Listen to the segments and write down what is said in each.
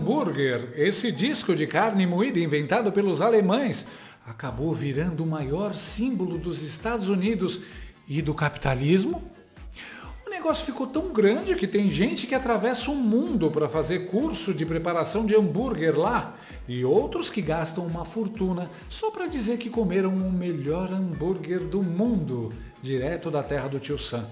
hambúrguer, esse disco de carne moída inventado pelos alemães, acabou virando o maior símbolo dos Estados Unidos e do capitalismo? O negócio ficou tão grande que tem gente que atravessa o mundo para fazer curso de preparação de hambúrguer lá e outros que gastam uma fortuna só para dizer que comeram o melhor hambúrguer do mundo, direto da terra do tio Sam.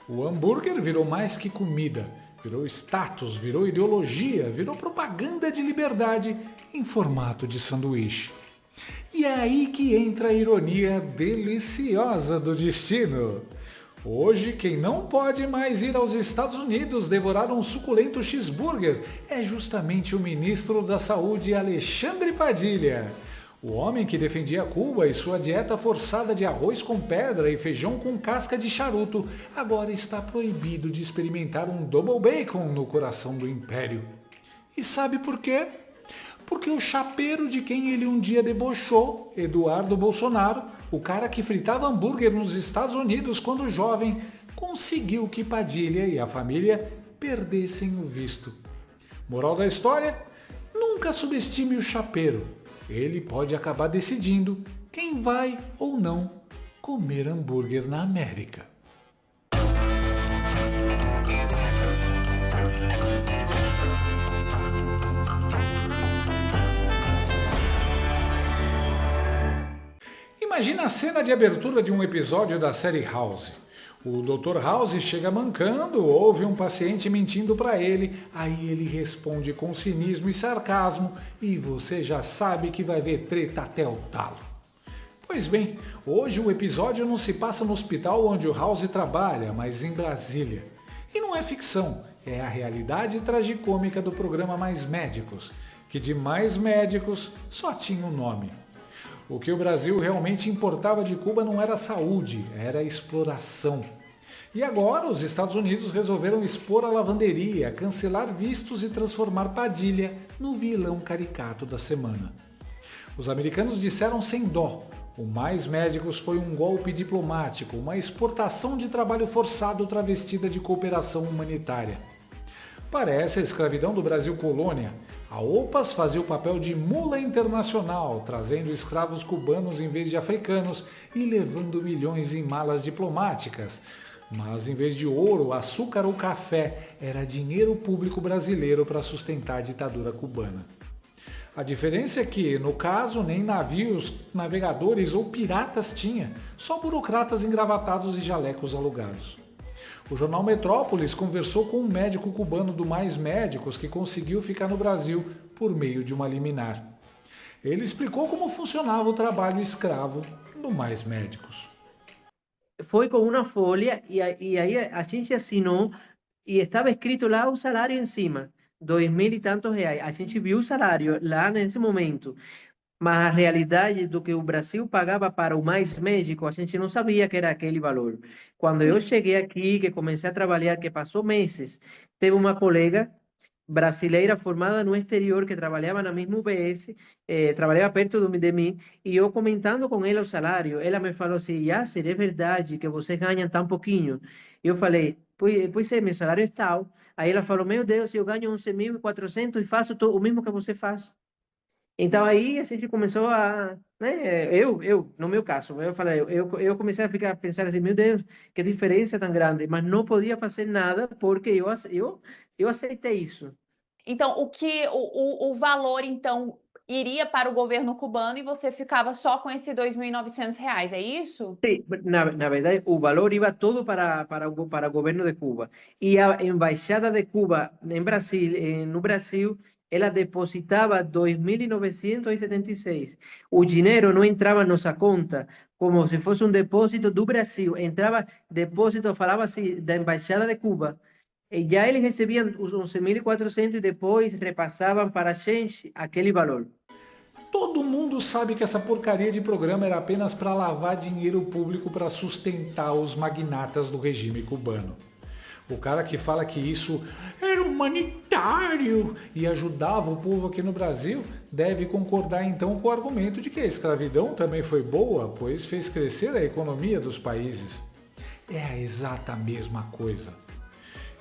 O hambúrguer virou mais que comida, virou status, virou ideologia, virou propaganda de liberdade em formato de sanduíche. E é aí que entra a ironia deliciosa do destino. Hoje, quem não pode mais ir aos Estados Unidos devorar um suculento cheeseburger é justamente o ministro da Saúde, Alexandre Padilha. O homem que defendia Cuba e sua dieta forçada de arroz com pedra e feijão com casca de charuto agora está proibido de experimentar um double bacon no coração do império. E sabe por quê? Porque o chapeiro de quem ele um dia debochou, Eduardo Bolsonaro, o cara que fritava hambúrguer nos Estados Unidos quando jovem, conseguiu que Padilha e a família perdessem o visto. Moral da história? Nunca subestime o chapeiro. Ele pode acabar decidindo quem vai ou não comer hambúrguer na América. Imagina a cena de abertura de um episódio da série House. O Dr. House chega mancando, ouve um paciente mentindo para ele, aí ele responde com cinismo e sarcasmo e você já sabe que vai ver treta até o talo. Pois bem, hoje o episódio não se passa no hospital onde o House trabalha, mas em Brasília. E não é ficção, é a realidade tragicômica do programa Mais Médicos, que de Mais Médicos só tinha um nome. O que o Brasil realmente importava de Cuba não era saúde, era exploração. E agora os Estados Unidos resolveram expor a lavanderia, cancelar vistos e transformar Padilha no vilão caricato da semana. Os americanos disseram sem dó, o Mais Médicos foi um golpe diplomático, uma exportação de trabalho forçado travestida de cooperação humanitária. Parece a escravidão do Brasil colônia. A OPAS fazia o papel de mula internacional, trazendo escravos cubanos em vez de africanos e levando milhões em malas diplomáticas. Mas em vez de ouro, açúcar ou café, era dinheiro público brasileiro para sustentar a ditadura cubana. A diferença é que, no caso, nem navios, navegadores ou piratas tinha, só burocratas engravatados e jalecos alugados. O jornal Metrópolis conversou com um médico cubano do Mais Médicos que conseguiu ficar no Brasil por meio de uma liminar. Ele explicou como funcionava o trabalho escravo do Mais Médicos. Foi com uma folha e aí a gente assinou e estava escrito lá o salário em cima, 2.000 e tantos reais. A gente viu o salário lá nesse momento. Mas a realidade do que o Brasil pagava para o Mais Médico, a gente não sabia que era aquele valor. Quando eu cheguei aqui, que comecei a trabalhar, que passou meses, teve uma colega brasileira formada no exterior que trabalhava na mesma UBS, trabalhava perto de mim, e eu comentando com ela o salário, ela me falou assim, Yasser, é verdade que vocês ganham tão pouquinho? Eu falei, pois é, meu salário é tal. Aí ela falou, meu Deus, eu ganho 11.400 e faço o mesmo que você faz. Então aí a gente começou a, né, no meu caso, eu falei, eu comecei a pensar assim, meu Deus, que diferença tão grande, mas não podia fazer nada porque eu aceitei isso. Então, o valor, então, iria para o governo cubano e você ficava só com esses R$ 2.900, é isso? Sim, na verdade, o valor iba todo para o governo de Cuba. E a embaixada de Cuba em Brasil, no Brasil, ela depositava 2.976. O dinheiro não entrava na nossa conta como se fosse um depósito do Brasil. Entrava depósito, falava assim, da embaixada de Cuba. E já eles recebiam os 11.400 e depois repassavam para a gente aquele valor. Todo mundo sabe que essa porcaria de programa era apenas para lavar dinheiro público para sustentar os magnatas do regime cubano. O cara que fala que isso era humanitário e ajudava o povo aqui no Brasil deve concordar então com o argumento de que a escravidão também foi boa, pois fez crescer a economia dos países. É a exata mesma coisa.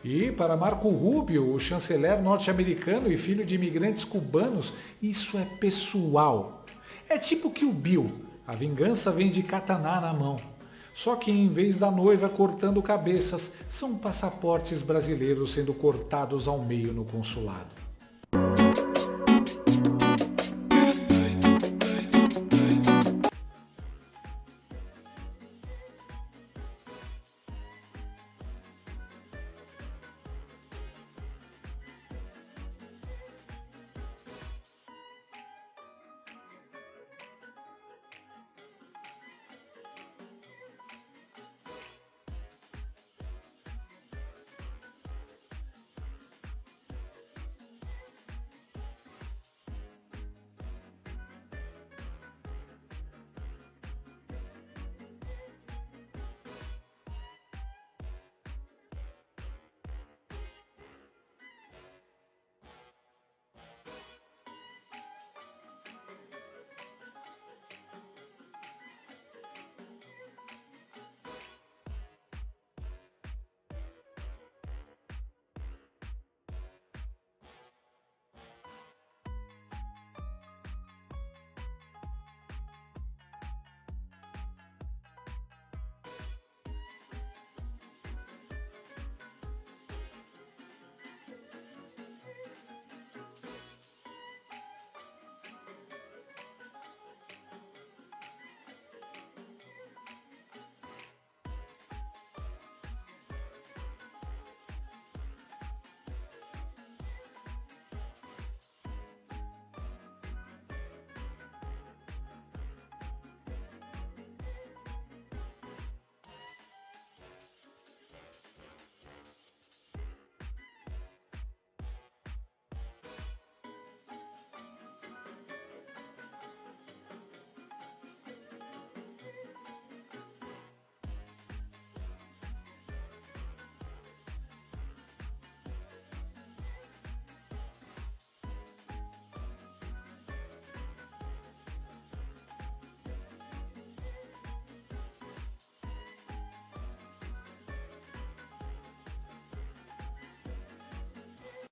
E para Marco Rubio, o chanceler norte-americano e filho de imigrantes cubanos, isso é pessoal. É tipo Kill Bill, a vingança vem de katana na mão. Só que em vez da noiva cortando cabeças, são passaportes brasileiros sendo cortados ao meio no consulado.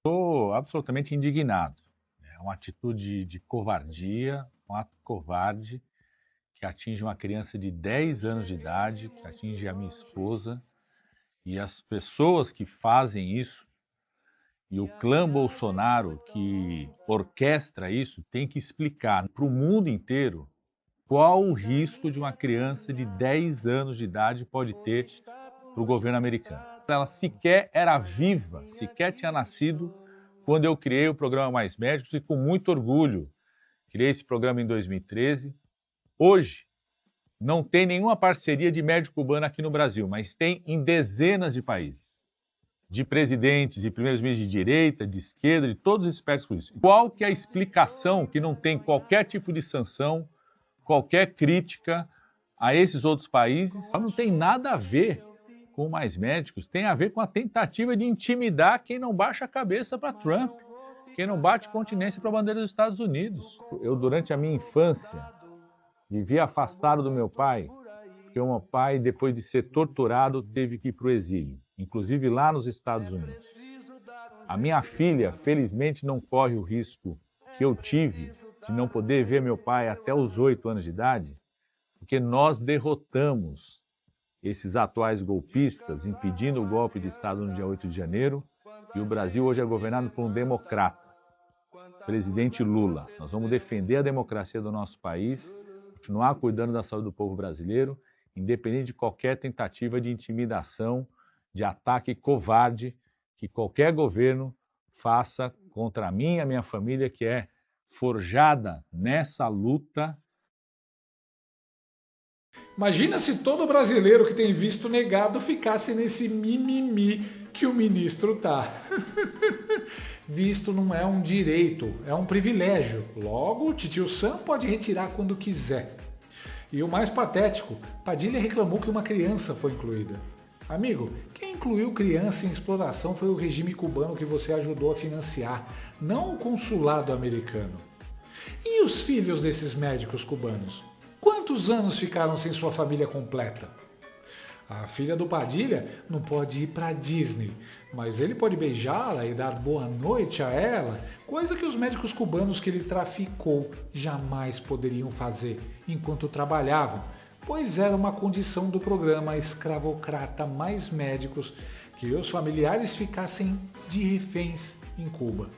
Estou absolutamente indignado. É uma atitude de covardia, um ato covarde que atinge uma criança de 10 anos de idade, que atinge a minha esposa, e as pessoas que fazem isso, e o clã Bolsonaro que orquestra isso, tem que explicar para o mundo inteiro qual o risco de uma criança de 10 anos de idade pode ter para o governo americano. Ela sequer era viva, sequer tinha nascido quando eu criei o programa Mais Médicos e com muito orgulho criei esse programa em 2013. Hoje, não tem nenhuma parceria de médico cubano aqui no Brasil, mas tem em dezenas de países, de presidentes e primeiros ministros de direita, de esquerda, de todos os espectros políticos. Qual que é a explicação que não tem qualquer tipo de sanção, qualquer crítica a esses outros países? Não tem nada a ver com Mais Médicos, tem a ver com a tentativa de intimidar quem não baixa a cabeça para Trump, quem não bate continência para a bandeira dos Estados Unidos. Eu, durante a minha infância, vivia afastado do meu pai, porque o meu pai, depois de ser torturado, teve que ir para o exílio, inclusive lá nos Estados Unidos. A minha filha, felizmente, não corre o risco que eu tive de não poder ver meu pai até os 8 anos de idade, porque nós derrotamos esses atuais golpistas, impedindo o golpe de Estado no dia 8 de janeiro, e o Brasil hoje é governado por um democrata, presidente Lula. Nós vamos defender a democracia do nosso país, continuar cuidando da saúde do povo brasileiro, independente de qualquer tentativa de intimidação, de ataque covarde que qualquer governo faça contra mim e a minha família, que é forjada nessa luta. Imagina se todo brasileiro que tem visto negado ficasse nesse mimimi que o ministro tá. Visto não é um direito, é um privilégio. Logo, o titio Sam pode retirar quando quiser. E o mais patético, Padilha reclamou que uma criança foi incluída. Amigo, quem incluiu criança em exploração foi o regime cubano que você ajudou a financiar, não o consulado americano. E os filhos desses médicos cubanos? Quantos anos ficaram sem sua família completa? A filha do Padilha não pode ir para Disney, mas ele pode beijá-la e dar boa noite a ela, coisa que os médicos cubanos que ele traficou jamais poderiam fazer enquanto trabalhavam, pois era uma condição do programa escravocrata Mais Médicos que os familiares ficassem de reféns em Cuba.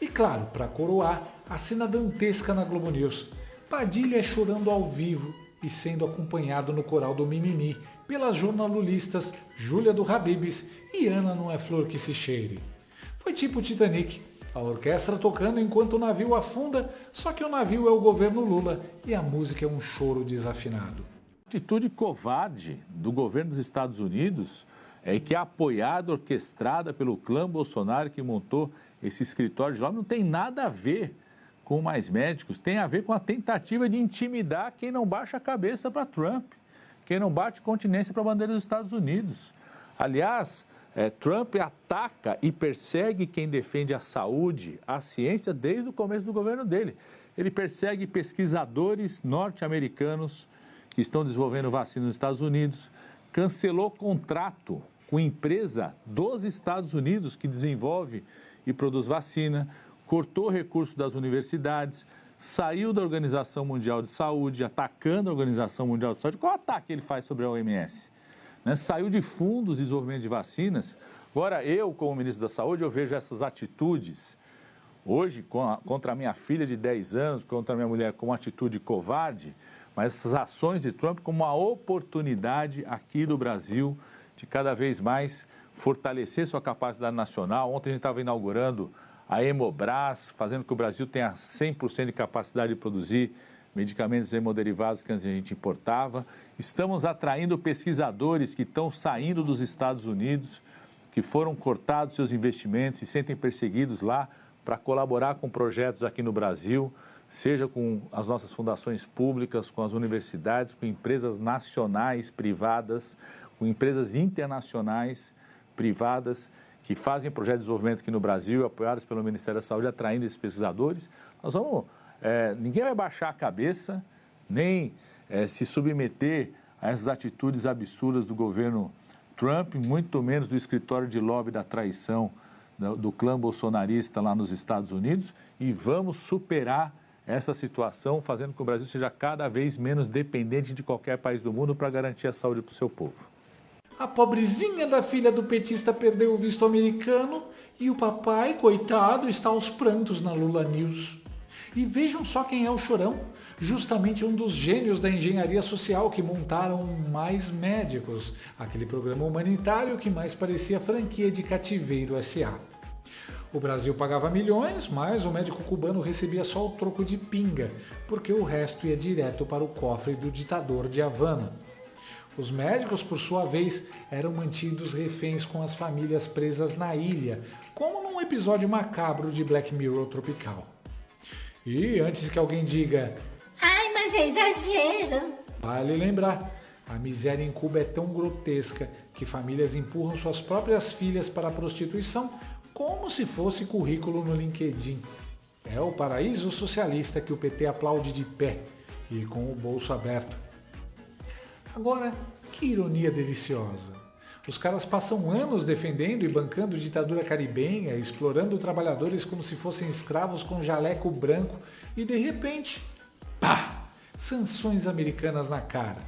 E claro, para coroar, a cena dantesca na Globo News, Padilha chorando ao vivo e sendo acompanhado no coral do Mimimi pelas jornalistas Júlia do Habibs e Ana Não É Flor Que Se Cheire. Foi tipo Titanic, a orquestra tocando enquanto o navio afunda, só que o navio é o governo Lula e a música é um choro desafinado. Atitude covarde do governo dos Estados Unidos que é apoiada, orquestrada pelo clã Bolsonaro que montou esse escritório de lobby, não tem nada a ver com Mais Médicos, tem a ver com a tentativa de intimidar quem não baixa a cabeça para Trump, quem não bate continência para a bandeira dos Estados Unidos. Aliás, Trump ataca e persegue quem defende a saúde, a ciência, desde o começo do governo dele. Ele persegue pesquisadores norte-americanos que estão desenvolvendo vacina nos Estados Unidos, cancelou contrato com empresa dos Estados Unidos que desenvolve e produz vacina, cortou recursos das universidades, saiu da Organização Mundial de Saúde, atacando a Organização Mundial de Saúde. Qual ataque ele faz sobre a OMS? Saiu de fundos de desenvolvimento de vacinas. Agora, eu, como ministro da Saúde, eu vejo essas atitudes, hoje, contra a minha filha de 10 anos, contra a minha mulher, como atitude covarde, mas essas ações de Trump como uma oportunidade aqui do Brasil de cada vez mais fortalecer sua capacidade nacional. Ontem a gente estava inaugurando a Hemobras, fazendo que o Brasil tenha 100% de capacidade de produzir medicamentos hemoderivados que antes a gente importava. Estamos atraindo pesquisadores que estão saindo dos Estados Unidos, que foram cortados seus investimentos e sentem perseguidos lá para colaborar com projetos aqui no Brasil, seja com as nossas fundações públicas, com as universidades, com empresas nacionais, privadas, com empresas internacionais, privadas, que fazem projetos de desenvolvimento aqui no Brasil, apoiados pelo Ministério da Saúde, atraindo esses pesquisadores. Ninguém vai baixar a cabeça, nem se submeter a essas atitudes absurdas do governo Trump, muito menos do escritório de lobby da traição do clã bolsonarista lá nos Estados Unidos, e vamos superar essa situação, fazendo com que o Brasil seja cada vez menos dependente de qualquer país do mundo para garantir a saúde para o seu povo. A pobrezinha da filha do petista perdeu o visto americano e o papai, coitado, está aos prantos na Lula News. E vejam só quem é o chorão, justamente um dos gênios da engenharia social que montaram Mais Médicos, aquele programa humanitário que mais parecia franquia de Cativeiro S.A. O Brasil pagava milhões, mas o médico cubano recebia só o troco de pinga, porque o resto ia direto para o cofre do ditador de Havana. Os médicos, por sua vez, eram mantidos reféns com as famílias presas na ilha, como num episódio macabro de Black Mirror tropical. E antes que alguém diga "Ai, mas é exagero", vale lembrar, a miséria em Cuba é tão grotesca que famílias empurram suas próprias filhas para a prostituição como se fosse currículo no LinkedIn. É o paraíso socialista que o PT aplaude de pé e com o bolso aberto. Agora, que ironia deliciosa. Os caras passam anos defendendo e bancando ditadura caribenha, explorando trabalhadores como se fossem escravos com jaleco branco e de repente, pá! Sanções americanas na cara.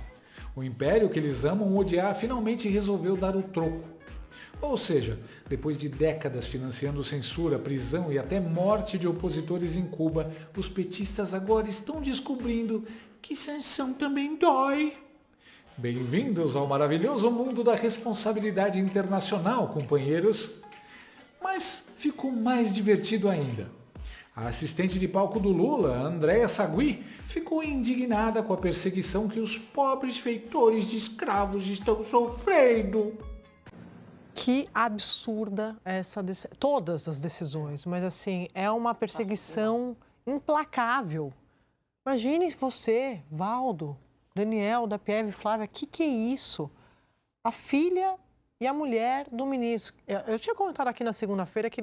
O império que eles amam odiar finalmente resolveu dar o troco. Ou seja, depois de décadas financiando censura, prisão e até morte de opositores em Cuba, os petistas agora estão descobrindo que sanção também dói. Bem-vindos ao maravilhoso mundo da responsabilidade internacional, companheiros. Mas ficou mais divertido ainda. A assistente de palco do Lula, Andréa Sagui, ficou indignada com a perseguição que os pobres feitores de escravos estão sofrendo. Que absurda todas as decisões, mas assim, é uma perseguição implacável. Imagine você, Valdo, Daniel, da Pieve, Flávia, que é isso? A filha e a mulher do ministro. Eu tinha comentado aqui na segunda-feira que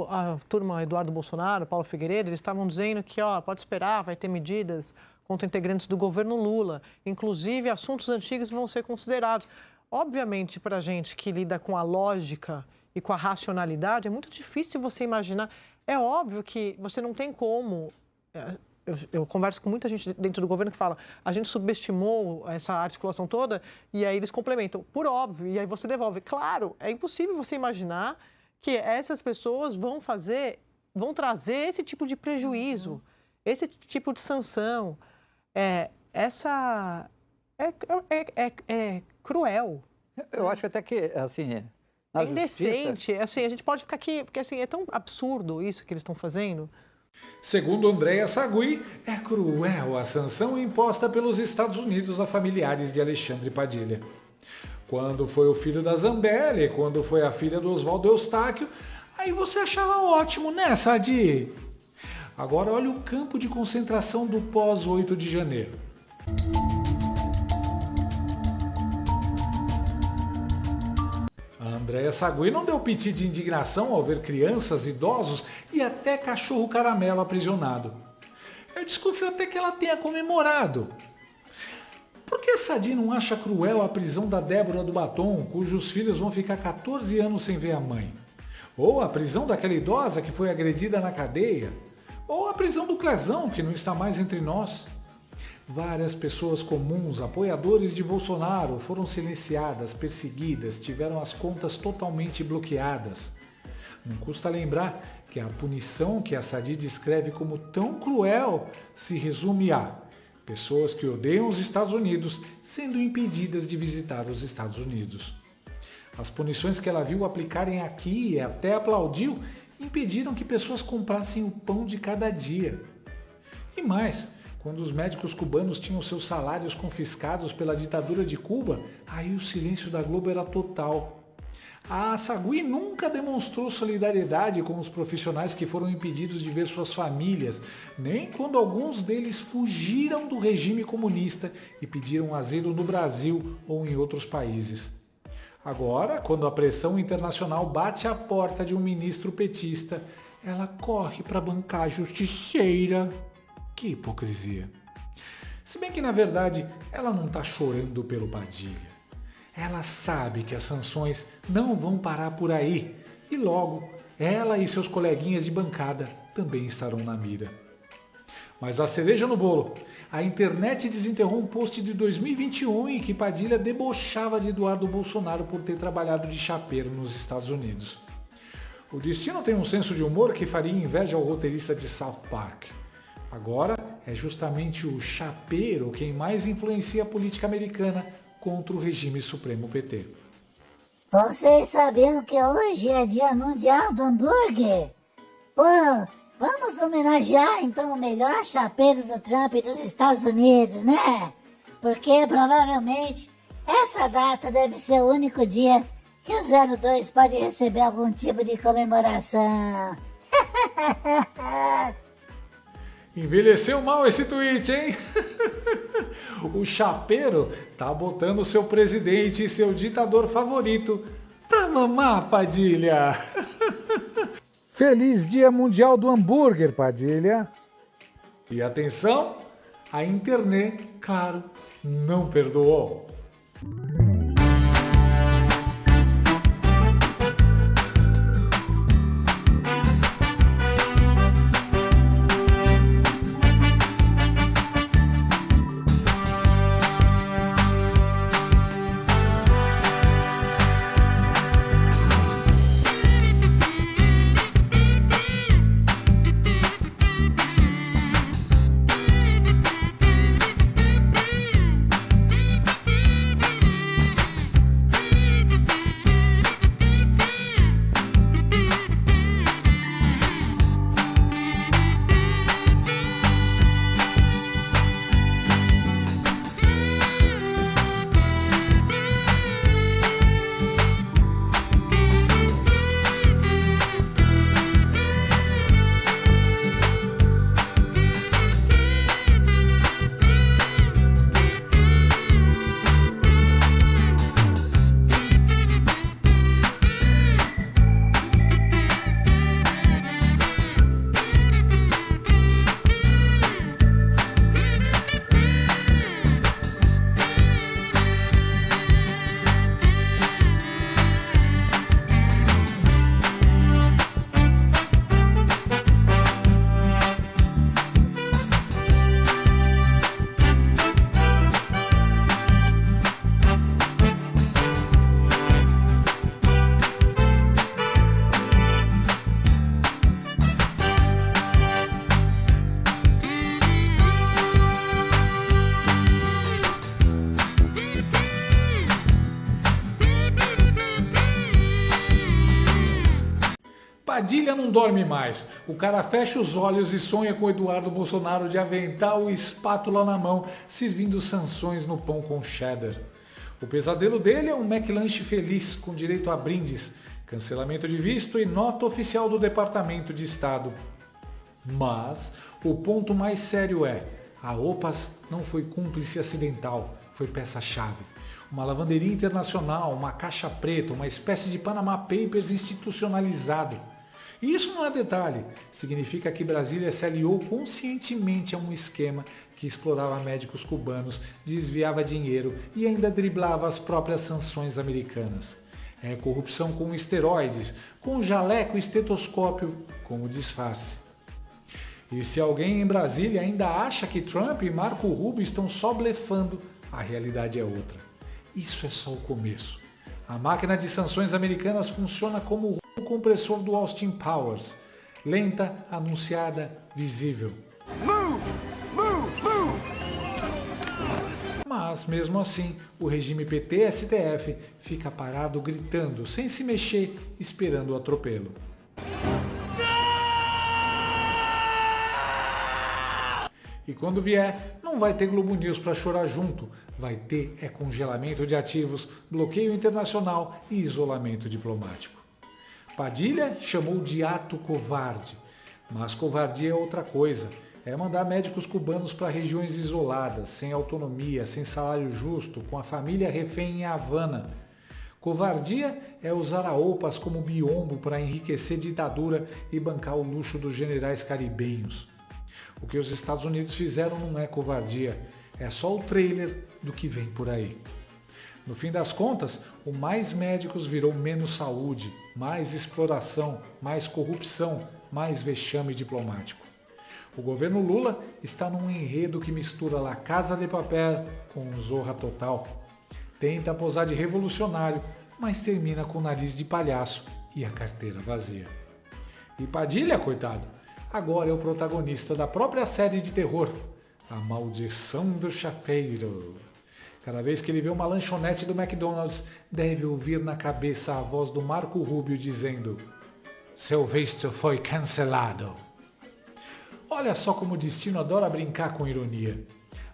a turma Eduardo Bolsonaro, Paulo Figueiredo, eles estavam dizendo que pode esperar, vai ter medidas contra integrantes do governo Lula. Inclusive, assuntos antigos vão ser considerados. Obviamente, para a gente que lida com a lógica e com a racionalidade, é muito difícil você imaginar. É óbvio que você não tem como... Eu converso com muita gente dentro do governo que fala, a gente subestimou essa articulação toda, e aí eles complementam, por óbvio, e aí você devolve. Claro, é impossível você imaginar que essas pessoas vão trazer esse tipo de prejuízo, esse tipo de sanção. É cruel. Eu acho até que, assim, na indecente. Assim, a gente pode ficar aqui, porque assim, é tão absurdo isso que eles estão fazendo. Segundo Andréa Sagui, é cruel a sanção imposta pelos Estados Unidos a familiares de Alexandre Padilha. Quando foi o filho da Zambelli, quando foi a filha do Oswaldo Eustáquio, aí você achava ótimo, né, Sadi? Agora olha o campo de concentração do pós-8 de janeiro. Andréa Sagui não deu piti de indignação ao ver crianças, idosos e até cachorro caramelo aprisionado. Eu desconfio até que ela tenha comemorado. Por que Sadi não acha cruel a prisão da Débora do Batom, cujos filhos vão ficar 14 anos sem ver a mãe? Ou a prisão daquela idosa que foi agredida na cadeia? Ou a prisão do Clezão, que não está mais entre nós? Várias pessoas comuns, apoiadores de Bolsonaro, foram silenciadas, perseguidas, tiveram as contas totalmente bloqueadas. Não custa lembrar que a punição que a Sadi descreve como tão cruel se resume a pessoas que odeiam os Estados Unidos sendo impedidas de visitar os Estados Unidos. As punições que ela viu aplicarem aqui e até aplaudiu impediram que pessoas comprassem o pão de cada dia. E mais, quando os médicos cubanos tinham seus salários confiscados pela ditadura de Cuba, aí o silêncio da Globo era total. A Sagui nunca demonstrou solidariedade com os profissionais que foram impedidos de ver suas famílias, nem quando alguns deles fugiram do regime comunista e pediram asilo no Brasil ou em outros países. Agora, quando a pressão internacional bate à porta de um ministro petista, ela corre para bancar a justiceira. Que hipocrisia. Se bem que, na verdade, ela não está chorando pelo Padilha. Ela sabe que as sanções não vão parar por aí e logo ela e seus coleguinhas de bancada também estarão na mira. Mas a cereja no bolo, a internet desenterrou um post de 2021 em que Padilha debochava de Eduardo Bolsonaro por ter trabalhado de chapeiro nos Estados Unidos. O destino tem um senso de humor que faria inveja ao roteirista de South Park. Agora é justamente o chapeiro quem mais influencia a política americana contra o regime supremo PT. Vocês sabiam que hoje é Dia Mundial do Hambúrguer? Pô, vamos homenagear então o melhor chapeiro do Trump e dos Estados Unidos, né? Porque provavelmente essa data deve ser o único dia que o 02 pode receber algum tipo de comemoração. Envelheceu mal esse tweet, hein? O chapeiro tá botando o seu presidente e seu ditador favorito pra mamar, Padilha. Feliz Dia Mundial do Hambúrguer, Padilha. E atenção, a internet, claro, não perdoou. Padilha não dorme mais. O cara fecha os olhos e sonha com Eduardo Bolsonaro de avental e espátula na mão, servindo sanções no pão com cheddar. O pesadelo dele é um McLanche feliz, com direito a brindes, cancelamento de visto e nota oficial do Departamento de Estado. Mas o ponto mais sério é, a OPAS não foi cúmplice acidental, foi peça-chave. Uma lavanderia internacional, uma caixa preta, uma espécie de Panama Papers institucionalizado. E isso não é detalhe, significa que Brasília se aliou conscientemente a um esquema que explorava médicos cubanos, desviava dinheiro e ainda driblava as próprias sanções americanas. É corrupção com esteroides, com jaleco e estetoscópio como disfarce. E se alguém em Brasília ainda acha que Trump e Marco Rubio estão só blefando, a realidade é outra. Isso é só o começo. A máquina de sanções americanas funciona como o compressor do Austin Powers. Lenta, anunciada, visível. Mas, mesmo assim, o regime PT-STF fica parado gritando, sem se mexer, esperando o atropelo. E quando vier, não vai ter Globo News para chorar junto. Vai ter congelamento de ativos, bloqueio internacional e isolamento diplomático. Padilha chamou de ato covarde. Mas covardia é outra coisa. É mandar médicos cubanos para regiões isoladas, sem autonomia, sem salário justo, com a família refém em Havana. Covardia é usar a OPAS como biombo para enriquecer ditadura e bancar o luxo dos generais caribenhos. O que os Estados Unidos fizeram não é covardia, é só o trailer do que vem por aí. No fim das contas, o mais médicos virou menos saúde, mais exploração, mais corrupção, mais vexame diplomático. O governo Lula está num enredo que mistura La Casa de Papel com Zorra Total. Tenta posar de revolucionário, mas termina com o nariz de palhaço e a carteira vazia. E Padilha, coitado, agora é o protagonista da própria série de terror, A Maldição do Chapeiro. Cada vez que ele vê uma lanchonete do McDonald's, deve ouvir na cabeça a voz do Marco Rubio dizendo: "Seu visto foi cancelado." Olha só como o destino adora brincar com ironia.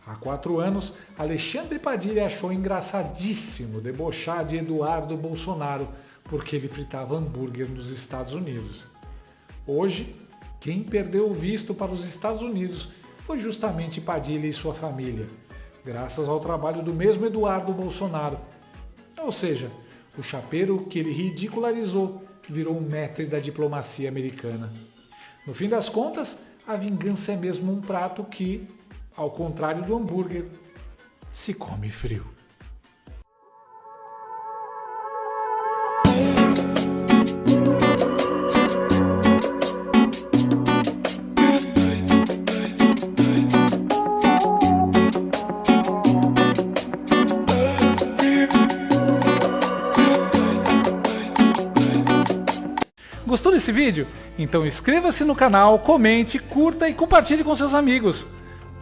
Há 4 anos, Alexandre Padilha achou engraçadíssimo debochar de Eduardo Bolsonaro porque ele fritava hambúrguer nos Estados Unidos. Hoje, quem perdeu o visto para os Estados Unidos foi justamente Padilha e sua família, graças ao trabalho do mesmo Eduardo Bolsonaro. Ou seja, o chapeiro que ele ridicularizou virou um maître da diplomacia americana. No fim das contas, a vingança é mesmo um prato que, ao contrário do hambúrguer, se come frio. Gostou desse vídeo? Então inscreva-se no canal, comente, curta e compartilhe com seus amigos.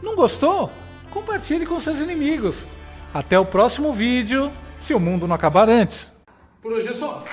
Não gostou? Compartilhe com seus inimigos. Até o próximo vídeo, se o mundo não acabar antes. Por hoje é só.